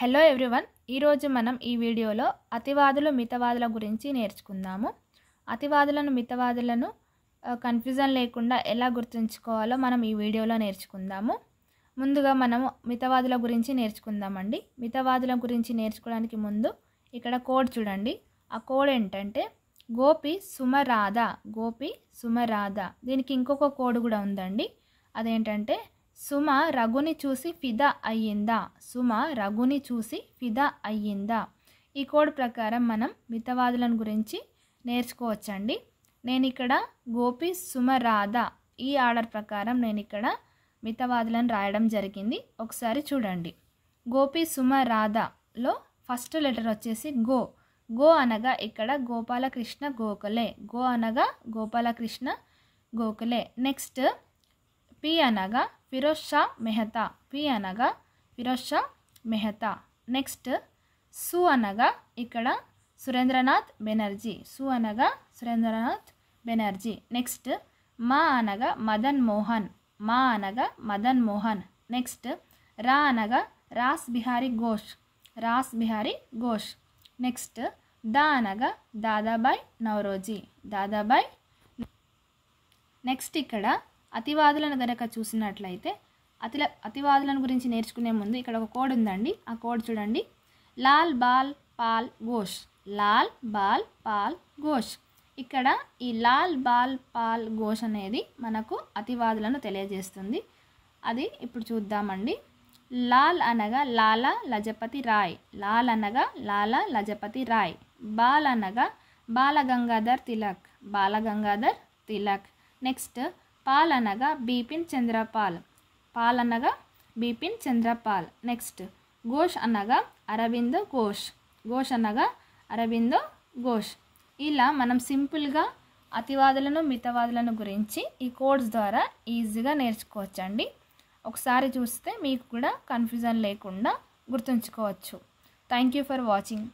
Hello everyone, ఈరోజు మనం ఈ వీడియోలో అతివాదులు మితవాదుల గురించి నేర్చుకుందాము. అతివాదులను మితవాదులను కన్ఫ్యూజన్ లేకుండా ఎలా గుర్తుంచుకోవాలో మనం ఈ వీడియోలో నేర్చుకుందాము. ముందుగా మనము మితవాదుల గురించి నేర్చుకుందామండి. మితవాదుల గురించి నేర్చుకోవడానికి ముందు ఇక్కడ కోడ్ చూడండి. ఆ కోడ్ ఏంటంటే గోపి సుమరాధ. గోపి సుమరాధ. దీనికి ఇంకొక కోడ్ కూడా ఉందండి. అదేంటంటే సుమ రఘుని చూసి ఫిదా అయ్యిందా. సుమ రఘుని చూసి ఫిదా అయ్యిందా. ఈ కోడ్ ప్రకారం మనం మితవాదులను గురించి నేర్చుకోవచ్చండి. నేను ఇక్కడ గోపి సుమరాధ ఈ ఆర్డర్ ప్రకారం నేను ఇక్కడ మితవాదులను రాయడం జరిగింది. ఒకసారి చూడండి. గోపి సుమరాధలో ఫస్ట్ లెటర్ వచ్చేసి గో. గో అనగా ఇక్కడ గోపాలకృష్ణ గోఖలే. గో అనగా గోపాలకృష్ణ గోఖలే. నెక్స్ట్ పి అనగా ఫిరోజ్ షా మెహతా. పి అనగా ఫిరోజ్ షా మెహతా. నెక్స్ట్ సు అనగా ఇక్కడ సురేంద్రనాథ్ బెనర్జీ. సు అనగా సురేంద్రనాథ్ బెనర్జీ. నెక్స్ట్ మా అనగా మదన్ మోహన్. మా అనగా మదన్ మోహన్. నెక్స్ట్ రా అనగా రాస్ బిహారీ ఘోష్. రాస్ బిహారీ ఘోష్. నెక్స్ట్ దా అనగా దాదాబాయ్ నౌరోజీ. దాదాబాయ్. నెక్స్ట్ ఇక్కడ అతివాదులను గనక చూసినట్లయితే అతివాదులను గురించి నేర్చుకునే ముందు ఇక్కడ ఒక కోడ్ ఉందండి. ఆ కోడ్ చూడండి. లాల్ బాల్ పాల్ ఘోష్. లాల్ బాల్ పాల్ ఘోష్. ఇక్కడ ఈ లాల్ బాల్ పాల్ ఘోష్ అనేది మనకు అతివాదులను తెలియజేస్తుంది. అది ఇప్పుడు చూద్దామండి. లాల్ అనగా లాలా లజపతి రాయ్. లాల్ అనగా లాలా లజపతి రాయ్. బాల్ అనగా బాలగంగాధర్ తిలక్. బాలగంగాధర్ తిలక్. నెక్స్ట్ పాల్ అనగా బిపిన్ చంద్రపాల్. పాల్ అనగా బిపిన్ చంద్రపాల్. నెక్స్ట్ ఘోష్ అనగా అరవింద్ ఘోష్. ఘోష్ అనగా అరవింద్ ఘోష్. ఇలా మనం సింపుల్గా అతివాదులను మితవాదులను గురించి ఈ కోడ్స్ ద్వారా ఈజీగా నేర్చుకోవచ్చండి. ఒకసారి చూస్తే మీకు కూడా కన్ఫ్యూజన్ లేకుండా గుర్తుంచుకోవచ్చు. Thank you for watching.